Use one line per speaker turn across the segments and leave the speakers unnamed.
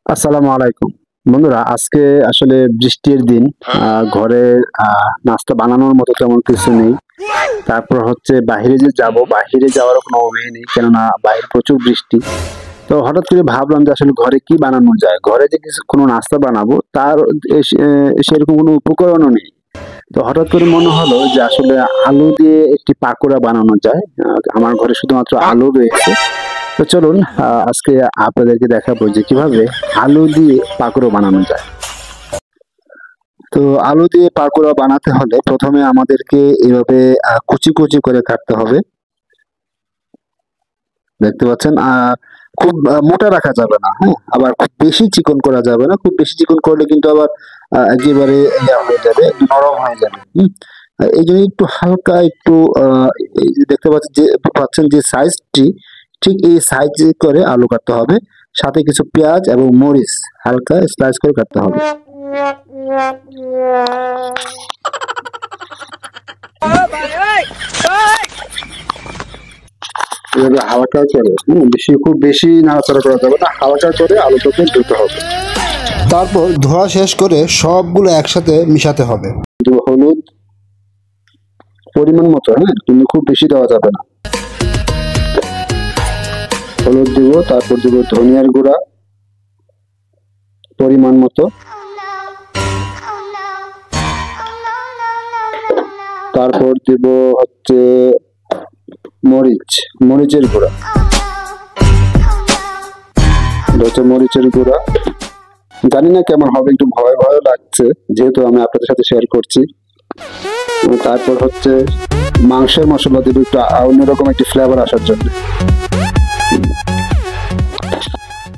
আসসালামু আলাইকুম বন্ধুরা, আজকে আসলে বৃষ্টির দিন। ঘরে নাস্তা বানানোর মতো তেমন কিছু নেই। তারপর হচ্ছে বাইরে যে যাব, বাইরে যাওয়ারও কোনো ওয়ে নেই, কেননা বাইরে প্রচুর বৃষ্টি। তো হঠাৎ করে ভাবলাম যে আসলে ঘরে কি বানানো যায়, ঘরে যে কিছু কোনো নাস্তা বানাবো তার সেরকম কোনো উপকরণও নেই। তো হঠাৎ করে মনে হলো যে আসলে আলু দিয়ে একটি পাকোড়া বানানো যায়। আমার ঘরে শুধুমাত্র আলু রয়েছে। তো চলুন আজকে আপনাদেরকে দেখাবো যে কিভাবে আলু দিয়ে পাকোড়া বানানো যায়। তো আলু দিয়ে পাকোড়া বানাতে হলে প্রথমে আমাদেরকে এভাবে কুচি কুচি করে কাটতে হবে। দেখতে পাচ্ছেন, খুব মোটা রাখা যাবে না, হ্যাঁ, আবার খুব বেশি চিকন করা যাবে না। খুব বেশি চিকন করলে কিন্তু আবার একেবারে ইয়া হয়ে যাবে, নরম হয়ে যাবে। এই জন্য একটু হালকা একটু এই যে দেখতে পাচ্ছেন যে সাইজটি, ঠিক এই সাইজ করে আলু কাটতে হবে। সাথে কিছু পেঁয়াজ এবং মরিচ হালকা স্লাইস করে কাটতে হবে। এভাবে হালকা করে, খুব বেশি নাড়াচাড়া করা যাবে না, হালকা করে আলুটাকে ধুতে হবে।
তারপর ধোয়া শেষ করে সবগুলো একসাথে মিশাতে হবে।
হলুদ পরিমাণ মতো, হ্যাঁ, কিন্তু খুব বেশি দেওয়া যাবে না। হলুদ দিব, তারপর দিব ধনিয়ার গুঁড়া পরিমাণ মতো, তারপর দিব হচ্ছে মরিচের গুঁড়া, মরিচের গুঁড়া। জানি না কেমন হবে, একটু ভয় ভয় লাগছে যেহেতু আমি আপনাদের সাথে শেয়ার করছি। তারপর হচ্ছে মাংসের মশলা দিব একটু অন্যরকম একটি ফ্লেভার আসার জন্য।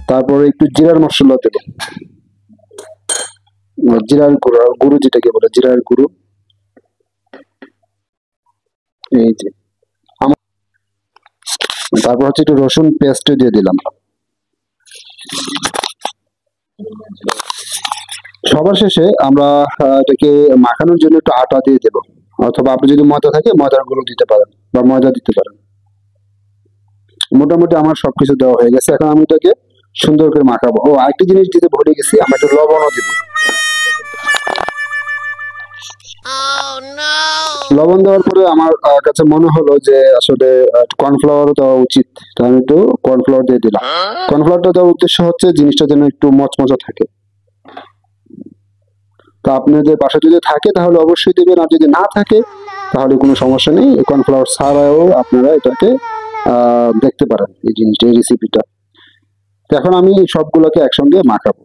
তারপরে একটু জিরার মশলা দেব, জিরার গুঁড়ো যেটাকে বলে জিরার গুঁড়ো। এই যে তারপর হচ্ছে একটু রসুন পেস্ট দিয়ে দিলাম। সবার শেষে আমরা এটাকে মাখানোর জন্য একটু আটা দিয়ে দেবো, অথবা আপনি যদি ময়দা থাকে ময়দার গুঁড়ো দিতে পারেন বা ময়দা দিতে পারেন। মোটামুটি আমার সবকিছু দেওয়া হয়ে গেছে, এখন আমি এটাকে সুন্দর করে মাখাবো। ও, আরেকটি জিনিস দিতে ভুলে গেছি, আমরা একটু লবণও দিব। লবণ দেওয়ার পরে আমার কাছে মনে হলো যে আসলে কর্নফ্লাওয়ারও দেওয়া উচিত, তো আমি একটু কর্নফ্লাওয়ার দিয়ে দিলাম। কর্নফ্লাওয়ারটা দেওয়ার উদ্দেশ্য হচ্ছে জিনিসটা যেন একটু মচমচা থাকে। তা আপনাদের বাসায় যদি থাকে তাহলে অবশ্যই দেবেন, আর যদি না থাকে তাহলে কোনো সমস্যা নেই, কর্নফ্লাওয়ার ছাড়াও আপনারা এটাকে দেখতে পারেন এই জিনিসটা, এই রেসিপিটা। এখন আমি সবগুলোকে একসঙ্গে মাখাবো।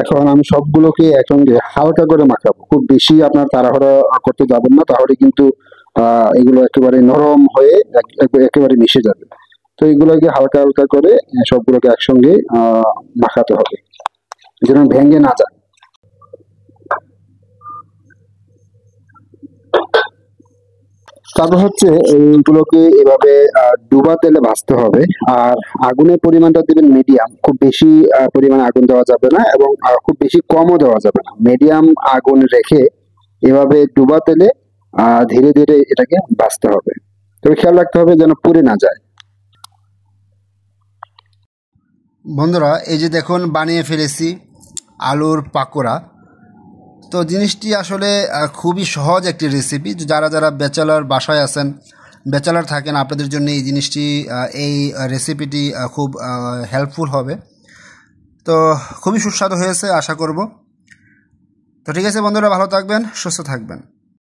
এখন আমি সবগুলোকে একসঙ্গে হালকা করে মাখাবো, খুব বেশি আপনার তাড়াহুড়া করতে যাবেন না, তাহলে কিন্তু এগুলো একেবারে নরম হয়ে একেবারে মিশে যাবে। তো এগুলোকে হালকা হালকা করে সবগুলোকে একসঙ্গে মাখাতে হবে যেন ভেঙে না যায়। তারপর হচ্ছে এইগুলোকে এভাবে ডুবা তেলে ভাজতে হবে। আর আগুনের পরিমাণটা দিবেন মিডিয়াম, খুব বেশি পরিমাণে আগুন দেওয়া যাবে না এবং খুব বেশি কমও দেওয়া যাবে না। মিডিয়াম আগুন রেখে এভাবে ডুবা তেলে ধীরে ধীরে এটাকে ভাজতে হবে। তবে খেয়াল রাখতে হবে যেন পুড়ে না যায়।
বন্ধুরা, এই যে দেখুন বানিয়ে ফেলেছি আলুর পাকোড়া। তো জিনিসটি আসলে খুবই সহজ একটি রেসিপি। যারা যারা ব্যাচেলার বাসায় আছেন, ব্যাচেলার থাকেন, আপনাদের জন্য এই জিনিসটি, এই রেসিপিটি খুব হেল্পফুল হবে। তো খুবই সুস্বাদু হয়েছে আশা করব। তো ঠিক আছে বন্ধুরা, ভালো থাকবেন, সুস্থ থাকবেন।